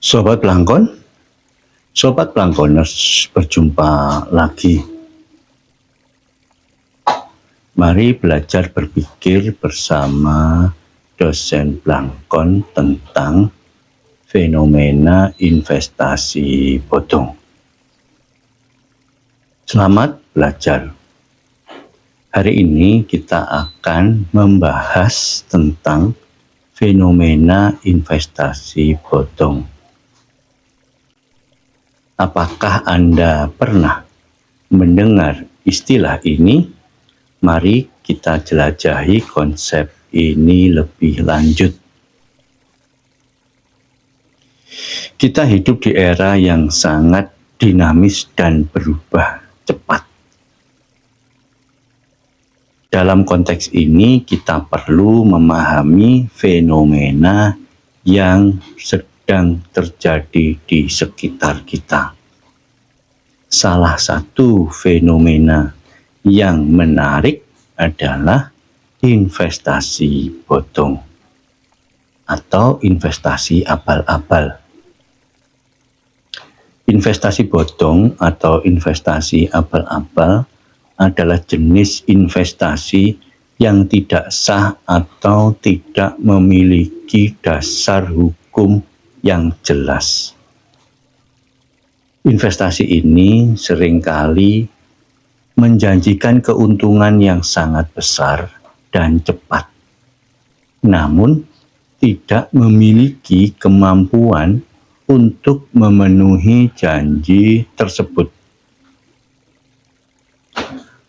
Sobat Pelangkon, Sobat Pelangkoners, berjumpa lagi. Mari belajar berpikir bersama dosen Pelangkon tentang fenomena investasi bodong. Selamat belajar. Hari ini kita akan membahas tentang fenomena investasi bodong. Apakah Anda pernah mendengar istilah ini? Mari kita jelajahi konsep ini lebih lanjut. Kita hidup di era yang sangat dinamis dan berubah cepat. Dalam konteks ini, kita perlu memahami fenomena yang sedang terjadi di sekitar kita. Salah satu fenomena yang menarik adalah investasi bodong atau investasi abal-abal. Investasi bodong atau investasi abal-abal adalah jenis investasi yang tidak sah atau tidak memiliki dasar hukum yang jelas. Investasi ini seringkali menjanjikan keuntungan yang sangat besar dan cepat, namun tidak memiliki kemampuan untuk memenuhi janji tersebut.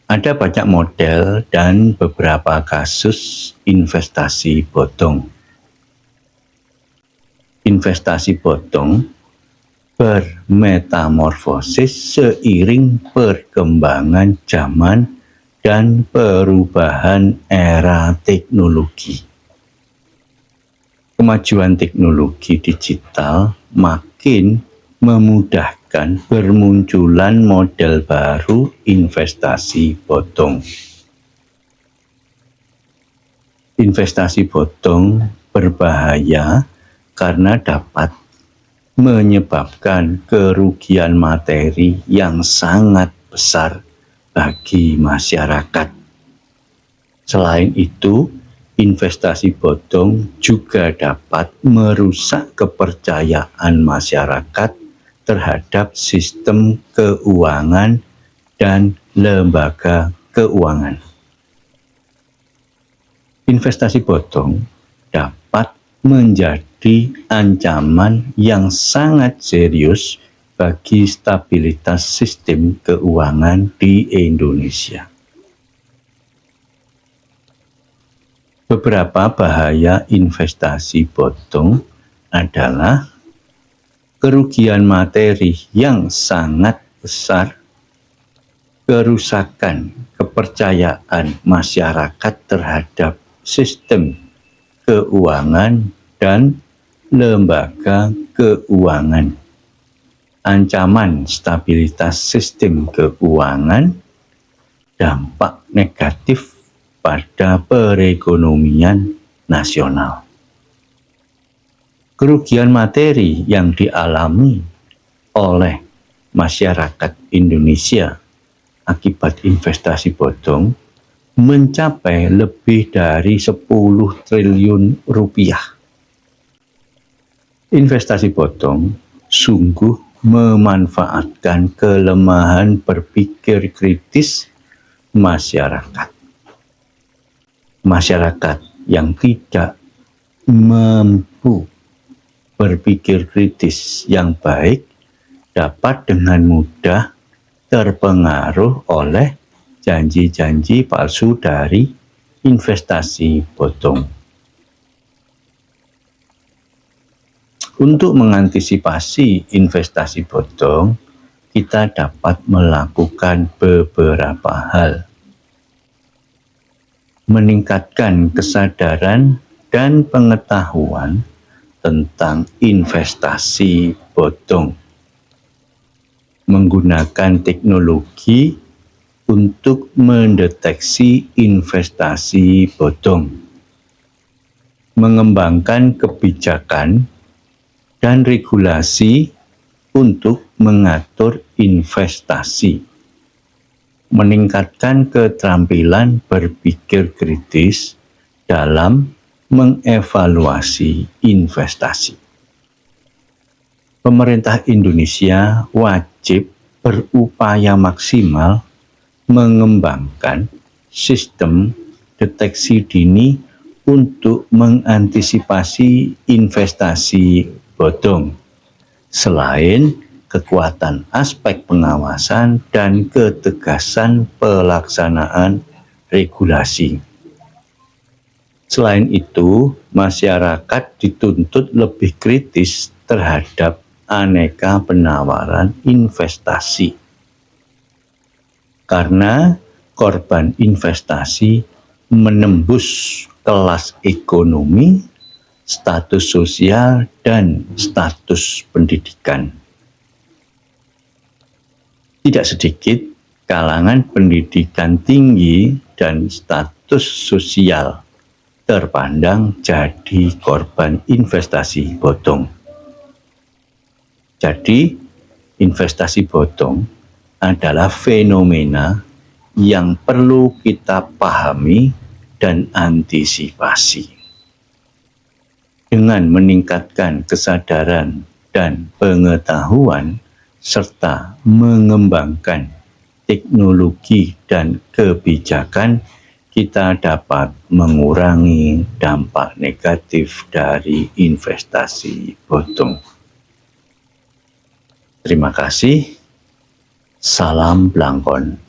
Ada banyak model dan beberapa kasus investasi bodong. Investasi bodong bermetamorfosis seiring perkembangan zaman dan perubahan era teknologi. Kemajuan teknologi digital makin memudahkan bermunculan model baru investasi bodong. Investasi bodong berbahaya karena dapat menyebabkan kerugian materi yang sangat besar bagi masyarakat. Selain itu, investasi bodong juga dapat merusak kepercayaan masyarakat terhadap sistem keuangan dan lembaga keuangan. Investasi bodong dapat menjadi ancaman yang sangat serius bagi stabilitas sistem keuangan di Indonesia. Beberapa bahaya investasi bodong adalah kerugian materi yang sangat besar, kerusakan kepercayaan masyarakat terhadap sistem keuangan dan lembaga keuangan, ancaman stabilitas sistem keuangan, dampak negatif pada perekonomian nasional. Kerugian materi yang dialami oleh masyarakat Indonesia akibat investasi bodong mencapai lebih dari 10 triliun rupiah. Investasi bodong sungguh memanfaatkan kelemahan berpikir kritis masyarakat. Masyarakat yang tidak mampu berpikir kritis yang baik dapat dengan mudah terpengaruh oleh janji-janji palsu dari investasi bodong. Untuk mengantisipasi investasi bodong, kita dapat melakukan beberapa hal. Meningkatkan kesadaran dan pengetahuan tentang investasi bodong. Menggunakan teknologi untuk mendeteksi investasi bodong. Mengembangkan kebijakan dan regulasi untuk mengatur investasi, meningkatkan keterampilan berpikir kritis dalam mengevaluasi investasi. Pemerintah Indonesia wajib berupaya maksimal mengembangkan sistem deteksi dini untuk mengantisipasi investasi bodong. Selain kekuatan aspek pengawasan dan ketegasan pelaksanaan regulasi. Selain itu, masyarakat dituntut lebih kritis terhadap aneka penawaran investasi. Karena korban investasi menembus kelas ekonomi, status sosial, dan status pendidikan. Tidak sedikit kalangan pendidikan tinggi dan status sosial terpandang jadi korban investasi bodong. Jadi, investasi bodong adalah fenomena yang perlu kita pahami dan antisipasi. Dengan meningkatkan kesadaran dan pengetahuan serta mengembangkan teknologi dan kebijakan, kita dapat mengurangi dampak negatif dari investasi bodong. Terima kasih. Salam Blangkon.